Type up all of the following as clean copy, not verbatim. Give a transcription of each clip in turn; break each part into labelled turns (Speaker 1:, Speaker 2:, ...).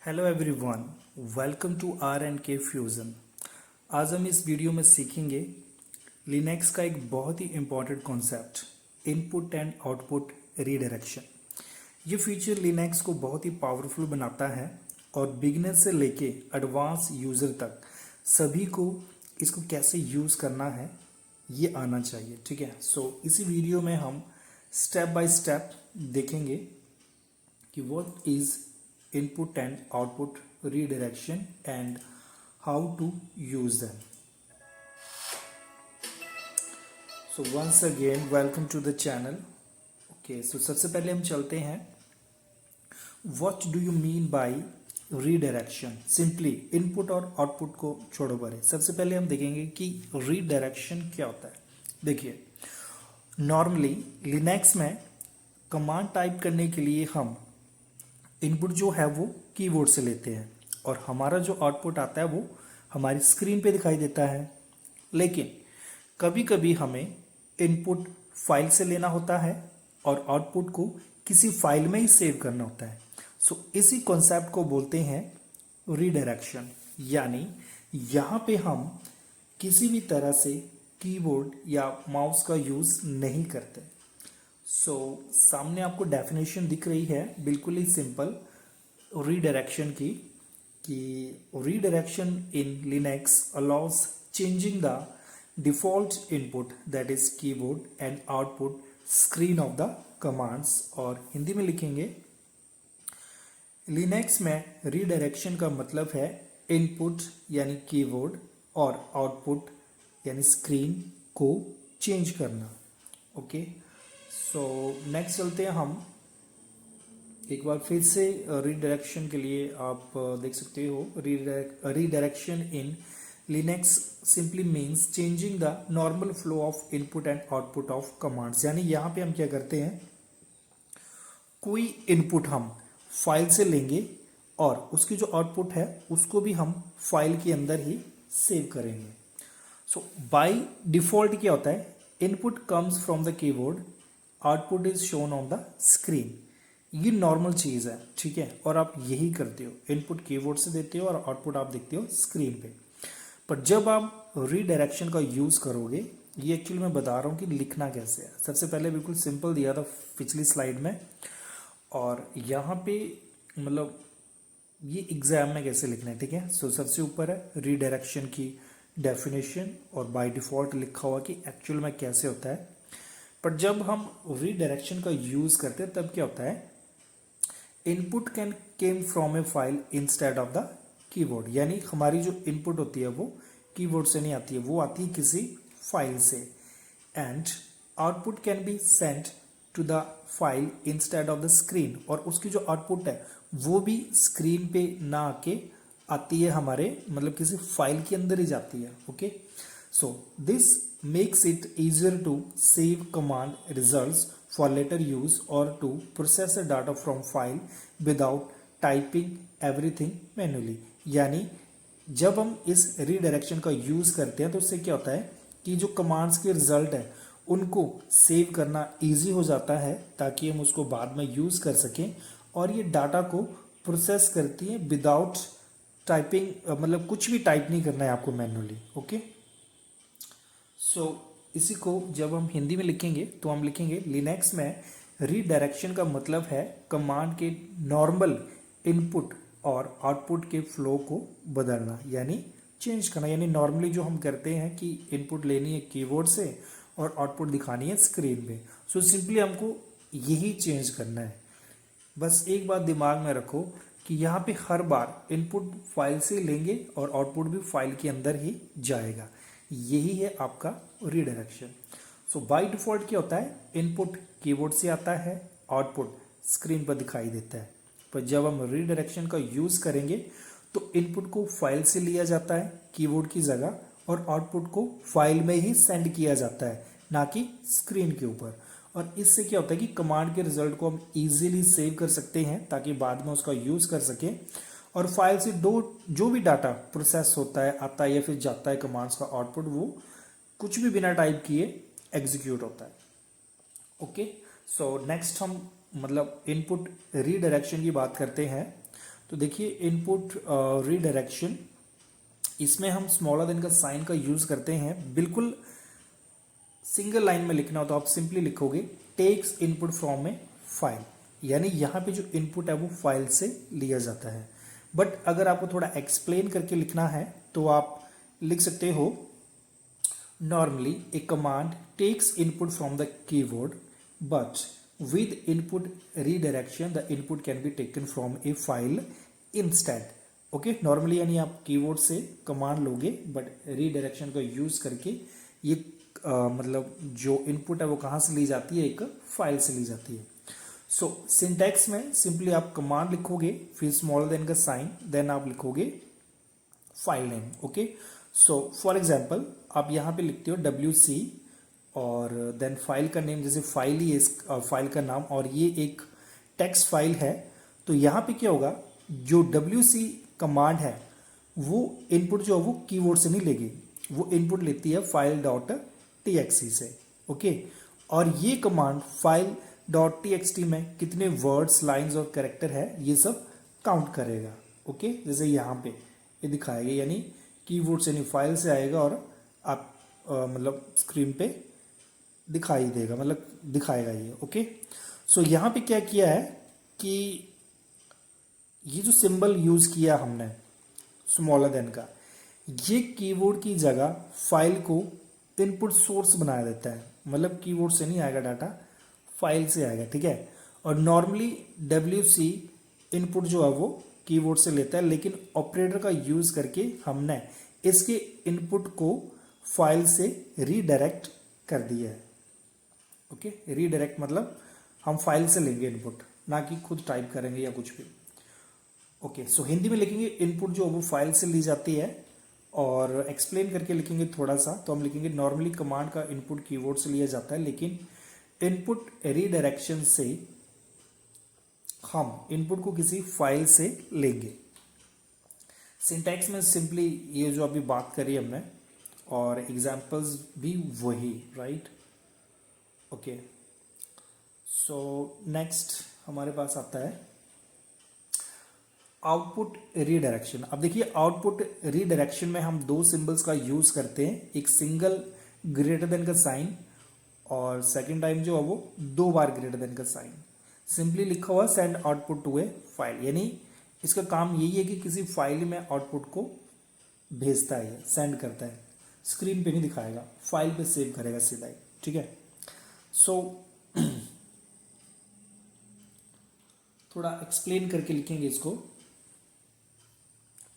Speaker 1: Hello everyone, welcome to R and K fusion. आज हम इस वीडियो में सीखेंगे लिनक्स का एक बहुत ही important concept, input and output redirection. ये फीचर लिनक्स को बहुत ही पावरफुल बनाता है और बिगिनर से लेके एडवांस यूज़र तक सभी को इसको कैसे यूज़ करना है ये आना चाहिए। ठीक है, सो इसी वीडियो में हम स्टेप बाय स्टेप देखेंगे कि what is input and output redirection and how to use them. So once again welcome to the channel. Okay, so सबसे पहले हम चलते हैं what do you mean by redirection। Simply input और output को छोड़ो परे, सबसे पहले हम देखेंगे कि रीडायरेक्शन क्या होता है। देखिए, नॉर्मली लिनक्स में कमांड टाइप करने के लिए हम इनपुट जो है वो कीबोर्ड से लेते हैं और हमारा जो आउटपुट आता है वो हमारी स्क्रीन पे दिखाई देता है। लेकिन कभी कभी हमें इनपुट फाइल से लेना होता है और आउटपुट को किसी फाइल में ही सेव करना होता है। सो इसी कॉन्सेप्ट को बोलते हैं रीडायरेक्शन। यानी यहाँ पे हम किसी भी तरह से कीबोर्ड या माउस का यूज़ नहीं करते। सामने आपको डेफिनेशन दिख रही है, बिल्कुल ही सिंपल रीडायरेक्शन की, कि redirection in Linux allows changing the default input that is keyboard and output screen of the commands. और हिंदी में लिखेंगे, लिनक्स में रीडायरेक्शन का मतलब है इनपुट यानी कीबोर्ड और आउटपुट यानी स्क्रीन को चेंज करना। ओके, सो नेक्स्ट चलते हैं हम एक बार फिर से रीडायरेक्शन के लिए। आप देख सकते हो, redirection in Linux simply means changing the normal flow of input and output of commands. यानी यहाँ पे हम क्या करते हैं, कोई इनपुट हम फाइल से लेंगे और उसकी जो आउटपुट है उसको भी हम फाइल के अंदर ही सेव करेंगे। सो बाय डिफॉल्ट क्या होता है, input comes from the keyboard, output is shown on the screen. ये नॉर्मल चीज़ है, ठीक है, और आप यही करते हो, इनपुट कीबोर्ड से देते हो और आउटपुट आप देखते हो स्क्रीन पे। पर जब आप रीडायरेक्शन का यूज़ करोगे, ये एक्चुअली मैं बता रहा हूँ कि लिखना कैसे है। सबसे पहले बिल्कुल सिंपल दिया था पिछली स्लाइड में, और यहाँ पे मतलब ये एग्जाम में कैसे लिखना है। ठीक है, सो सबसे ऊपर है रीडायरेक्शन की डेफिनेशन और बाय डिफॉल्ट लिखा हुआ कि एक्चुअल में कैसे होता है। पर जब हम रीडायरेक्शन का यूज़ करते हैं तब क्या होता है, input can came from a file instead of the keyboard. यानी हमारी जो इनपुट होती है वो कीबोर्ड से नहीं आती है, वो आती है किसी फाइल से। And output can be sent to the file instead of the screen, और उसकी जो आउटपुट है वो भी स्क्रीन पे ना आके आती है हमारे, मतलब किसी फाइल के अंदर ही जाती है। Okay, so this makes it easier to save command results for later use or to process the data from file without typing everything manually। यानी जब हम इस रीडायरेक्शन का यूज़ करते हैं तो उससे क्या होता है कि जो कमांड्स के रिजल्ट है उनको सेव करना इजी हो जाता है, ताकि हम उसको बाद में यूज़ कर सकें। और ये डाटा को प्रोसेस करती है विदाउट टाइपिंग, मतलब कुछ भी टाइप नहीं करना है आपको मैनुअली। ओके, सो इसी को जब हम हिंदी में लिखेंगे तो हम लिखेंगे, लिनक्स में रीडायरेक्शन का मतलब है कमांड के नॉर्मल इनपुट और आउटपुट के फ्लो को बदलना, यानी चेंज करना। यानी नॉर्मली जो हम करते हैं कि इनपुट लेनी है कीबोर्ड से और आउटपुट दिखानी है स्क्रीन पे, सो सिंपली हमको यही चेंज करना है। बस एक बात दिमाग में रखो कि यहाँ पे हर बार इनपुट फाइल से लेंगे और आउटपुट भी फाइल के अंदर ही जाएगा। यही है आपका रीडायरेक्शन। सो बाय डिफॉल्ट क्या होता है, इनपुट कीबोर्ड से आता है, आउटपुट स्क्रीन पर दिखाई देता है। पर जब हम रीडायरेक्शन का यूज़ करेंगे तो इनपुट को फाइल से लिया जाता है कीबोर्ड की जगह, और आउटपुट को फाइल में ही सेंड किया जाता है, ना कि स्क्रीन के ऊपर। और इससे क्या होता है कि कमांड के रिजल्ट को हम इजीली सेव कर सकते हैं ताकि बाद में उसका यूज़ कर सकें। और फाइल से जो भी डाटा प्रोसेस होता है, आता है या फिर जाता है कमांड्स का आउटपुट, वो कुछ भी बिना टाइप किए एग्जीक्यूट होता है। ओके, सो नेक्स्ट हम मतलब इनपुट रीडायरेक्शन की बात करते हैं। तो देखिए इनपुट रीडायरेक्शन, इसमें हम स्मॉलर देन का साइन का यूज करते हैं। बिल्कुल सिंगल लाइन में लिखना हो तो आप सिंपली लिखोगे takes input from a file, यानी यहाँ पे जो इनपुट है वो फाइल से लिया जाता है। बट अगर आपको थोड़ा एक्सप्लेन करके लिखना है तो आप लिख सकते हो normally a command takes input from the keyboard but with input redirection the input can be taken from a file instead। Okay, normally यानी आप कीबोर्ड से कमांड लोगे बट रीडायरेक्शन का यूज करके ये मतलब जो इनपुट है वो कहाँ से ली जाती है, एक फाइल से ली जाती है। सो सिंटैक्स में सिंपली आप कमांड लिखोगे, फिर स्मॉलर देन का साइन, देन आप लिखोगे file name. Okay, so for example आप यहाँ पे लिखते हो WC और देन फाइल का नेम, जैसे फाइल ही इस फाइल का नाम, और ये एक टेक्स्ट फाइल है। तो यहाँ पे क्या होगा, जो WC कमांड है वो इनपुट जो है वो कीबोर्ड से नहीं लेगी, वो इनपुट लेती है file.txt से। ओके, और ये कमांड file.txt में कितने वर्ड्स, लाइंस और कैरेक्टर है ये सब काउंट करेगा। ओके, जैसे यहाँ पे ये दिखाएगा, यानी कीबोर्ड से नहीं फाइल से आएगा और आप मतलब स्क्रीन पे दिखाई देगा, मतलब दिखाएगा ये। ओके, सो यहाँ पे क्या किया है कि ये जो सिंबल यूज किया हमने स्मॉलर देन का, ये कीबोर्ड की जगह फाइल को इनपुट सोर्स बना देता है, मतलब कीबोर्ड से नहीं आएगा डाटा, फाइल से आएगा। ठीक है, और नॉर्मली WC इनपुट जो है वो कीबोर्ड से लेता है, लेकिन ऑपरेटर का यूज करके हमने इसके इनपुट को फाइल से रीडायरेक्ट कर दिया है। ओके, रीडायरेक्ट मतलब हम फाइल से लेंगे इनपुट, ना कि खुद टाइप करेंगे या कुछ भी। ओके, सो हिंदी में लिखेंगे इनपुट जो वो फाइल से ली जाती है, और एक्सप्लेन करके लिखेंगे थोड़ा सा तो हम लिखेंगे नॉर्मली कमांड का इनपुट कीबोर्ड से लिया जाता है, लेकिन इनपुट रीडायरेक्शन से हम इनपुट को किसी फाइल से लेंगे। सिंटैक्स में सिंपली ये जो अभी बात करी हमने, और एग्जाम्पल्स भी वही, राइट। ओके, सो नेक्स्ट हमारे पास आता है आउटपुट रीडायरेक्शन। अब देखिए आउटपुट रीडायरेक्शन में हम दो सिंबल्स का यूज करते हैं, एक सिंगल ग्रेटर देन का साइन, और सेकंड टाइम जो है वो 2 बार ग्रेटर देन का साइन। सिंपली लिखा हुआ send output to a file, यानी इसका काम यही है कि किसी फाइल में आउटपुट को भेजता है, सेंड करता है, स्क्रीन पे नहीं दिखाएगा, फाइल पे सेव करेगा सीधा ही। ठीक है, सो थोड़ा एक्सप्लेन करके लिखेंगे इसको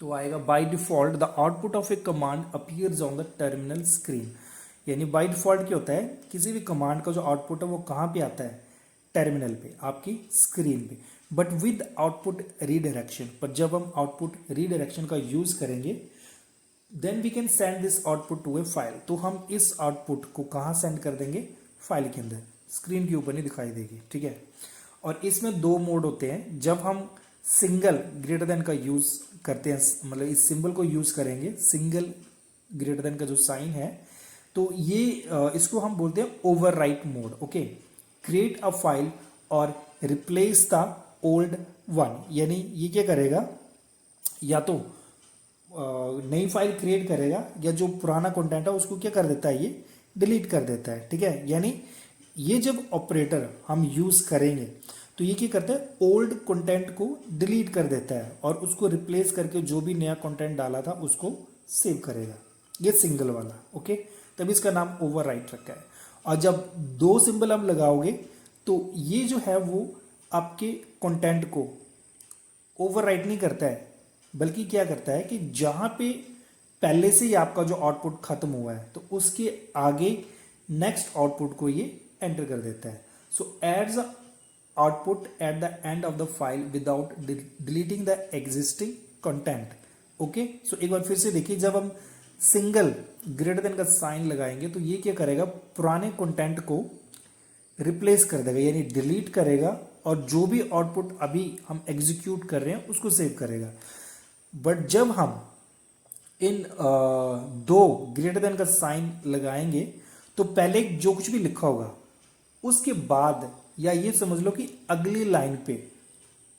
Speaker 1: तो आएगा by default the output of A command appears on the terminal screen. यानी बाय डिफॉल्ट क्या होता है, किसी भी कमांड का जो आउटपुट है वो कहाँ पे आता है, टर्मिनल पे, आपकी स्क्रीन पे। बट विद आउटपुट रीडायरेक्शन, पर जब हम आउटपुट रीडायरेक्शन का यूज करेंगे then we can send this output to a file. तो हम इस आउटपुट को कहाँ सेंड कर देंगे, फाइल के अंदर, स्क्रीन के ऊपर नहीं दिखाई देगी। ठीक है, और इसमें 2 मोड होते हैं। जब हम सिंगल ग्रेटर देन का यूज करते हैं, मतलब इस सिंबल को यूज करेंगे, सिंगल ग्रेटर देन का जो साइन है, तो ये इसको हम बोलते हैं overwrite mode. Okay, create a file और रिप्लेस द ओल्ड वन, यानी ये क्या करेगा, या तो नई फाइल क्रिएट करेगा या जो पुराना कंटेंट है उसको क्या कर देता है, ये डिलीट कर देता है। ठीक है, यानी ये जब ऑपरेटर हम यूज करेंगे तो ये क्या करता है, ओल्ड कंटेंट को डिलीट कर देता है और उसको रिप्लेस करके जो भी नया कंटेंट डाला था उसको सेव करेगा, ये सिंगल वाला। ओके, तभी इसका नाम ओवरराइट रखा है। और जब 2 सिंबल आप लगाओगे तो ये जो है वो आपके कंटेंट को ओवरराइट नहीं करता है, बल्कि क्या करता है कि जहां पे पहले से ही आपका जो आउटपुट खत्म हुआ है तो उसके आगे नेक्स्ट आउटपुट को ये एंटर कर देता है। So adds output at the end of the file without deleting the existing content. Okay, so एक बार फिर से देखिए, जब हम सिंगल ग्रेटर देन का साइन लगाएंगे तो ये क्या करेगा, पुराने कंटेंट को रिप्लेस कर देगा, यानी डिलीट करेगा, और जो भी आउटपुट अभी हम एग्जीक्यूट कर रहे हैं उसको सेव करेगा। बट जब हम इन 2 ग्रेटर देन का साइन लगाएंगे तो पहले जो कुछ भी लिखा होगा उसके बाद, या ये समझ लो कि अगली लाइन पे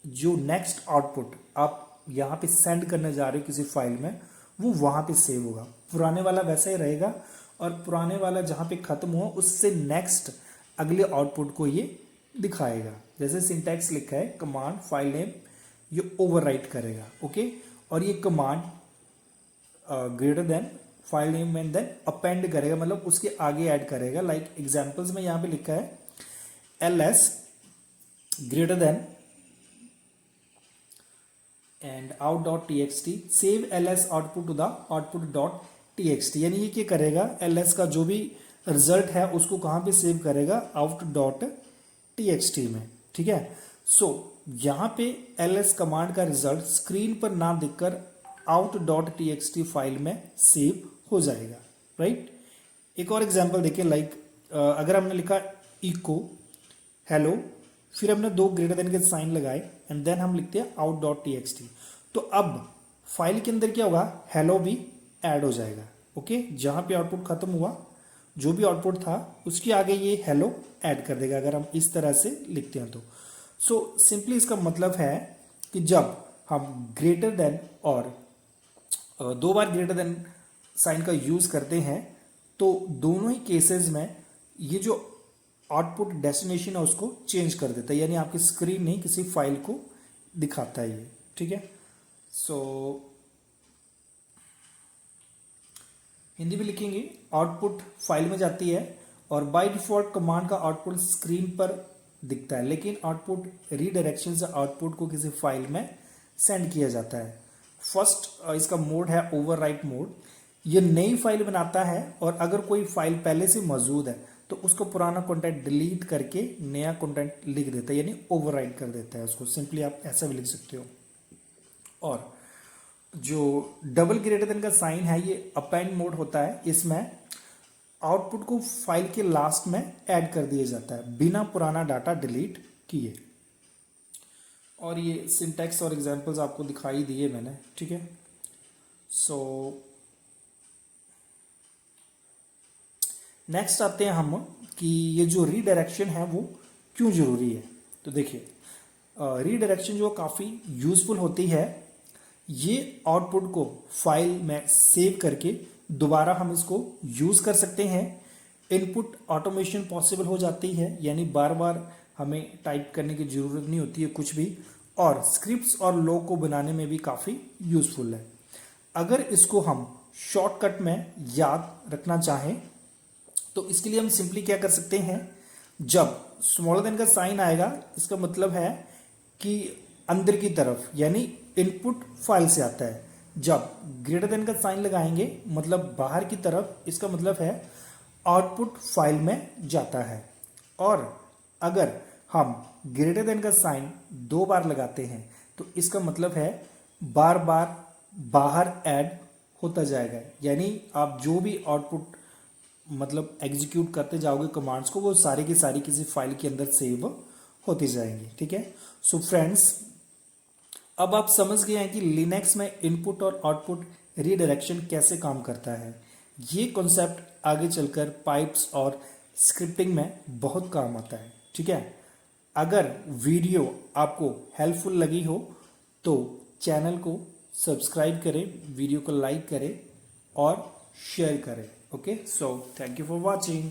Speaker 1: जो नेक्स्ट आउटपुट आप यहाँ पे सेंड करने जा रहे हो किसी फाइल में, वो वहाँ पे सेव होगा। पुराने वाला वैसा ही रहेगा, और पुराने वाला जहाँ पे ख़त्म हुआ उससे नेक्स्ट अगले आउटपुट को ये दिखाएगा। जैसे सिंटैक्स लिखा है कमांड फाइल नेम, ये ओवरराइट करेगा। ओके, और ये command greater than file name and then append करेगा, मतलब उसके आगे ऐड करेगा। लाइक एग्जांपल्स में यहाँ पे लिखा है ls greater than and out.txt save ls output to the output.txt, यानी ये क्या करेगा, ls का जो भी रिजल्ट है उसको कहाँ पे सेव करेगा, out.txt में। ठीक है, सो यहाँ पे ls कमांड का रिजल्ट स्क्रीन पर ना दिखकर out.txt फाइल में सेव हो जाएगा। राइट, एक और एग्जांपल देखिए, लाइक अगर हमने लिखा इको हेलो, फिर हमने दो ग्रेटर देन के साइन लगाए एंड देन हम लिखते हैं out.txt, तो अब फाइल के अंदर क्या होगा, हेलो भी ऐड हो जाएगा। ओके, जहां पे आउटपुट खत्म हुआ, जो भी आउटपुट था उसके आगे ये हेलो ऐड कर देगा, अगर हम इस तरह से लिखते हैं तो। सो सिंपली इसका मतलब है कि जब हम ग्रेटर देन और दो बार ग्रेटर देन साइन का यूज करते हैं तो दोनों ही केसेस में ये जो आउटपुट डेस्टिनेशन है उसको चेंज कर देता है, यानी आपकी स्क्रीन नहीं किसी फाइल को दिखाता है ये। ठीक है, सो हिंदी में लिखेंगे, आउटपुट फाइल में जाती है और बाय डिफॉल्ट कमांड का आउटपुट स्क्रीन पर दिखता है, लेकिन आउटपुट रीडायरेक्शन से आउटपुट को किसी फाइल में सेंड किया जाता है। फर्स्ट इसका मोड है ओवरराइट मोड, ये नई फाइल बनाता है और अगर कोई फाइल पहले से मौजूद है तो उसको पुराना कंटेंट डिलीट करके नया कंटेंट लिख देता है, यानी ओवरराइट कर देता है उसको। सिंपली आप ऐसा भी लिख सकते हो। और जो डबल ग्रेटर देन का साइन है ये अपेंड मोड होता है, इसमें आउटपुट को फाइल के लास्ट में ऐड कर दिया जाता है बिना पुराना डाटा डिलीट किए। और ये सिंटैक्स और एग्जांपल्स आपको दिखाई दिए मैंने। ठीक है, सो नेक्स्ट आते हैं हम कि ये जो रीडायरेक्शन है वो क्यों जरूरी है। तो देखिए, रीडायरेक्शन जो काफ़ी यूजफुल होती है, ये आउटपुट को फाइल में सेव करके दोबारा हम इसको यूज कर सकते हैं। इनपुट ऑटोमेशन पॉसिबल हो जाती है, यानी बार बार हमें टाइप करने की जरूरत नहीं होती है कुछ भी, और स्क्रिप्ट्स और लॉग को बनाने में भी काफ़ी यूजफुल है। अगर इसको हम शॉर्टकट में याद रखना चाहें तो इसके लिए हम सिंपली क्या कर सकते हैं, जब स्मॉलर देन का साइन आएगा इसका मतलब है कि अंदर की तरफ, यानी इनपुट फाइल से आता है। जब ग्रेटर देन का साइन लगाएंगे मतलब बाहर की तरफ, इसका मतलब है आउटपुट फाइल में जाता है। और अगर हम ग्रेटर देन का साइन दो बार लगाते हैं तो इसका मतलब है बार बार बाहर ऐड होता जाएगा, यानी आप जो भी आउटपुट मतलब एग्जीक्यूट करते जाओगे कमांड्स को, वो सारी की सारी किसी फाइल के अंदर सेव होती जाएंगी। ठीक है, सो फ्रेंड्स, अब आप समझ गए हैं कि लिनक्स में इनपुट और आउटपुट रीडायरेक्शन कैसे काम करता है। ये कॉन्सेप्ट आगे चलकर पाइप्स और स्क्रिप्टिंग में बहुत काम आता है। ठीक है, अगर वीडियो आपको हेल्पफुल लगी हो तो चैनल को सब्सक्राइब करें, वीडियो को लाइक करें और शेयर करें। Okay, so thank you for watching.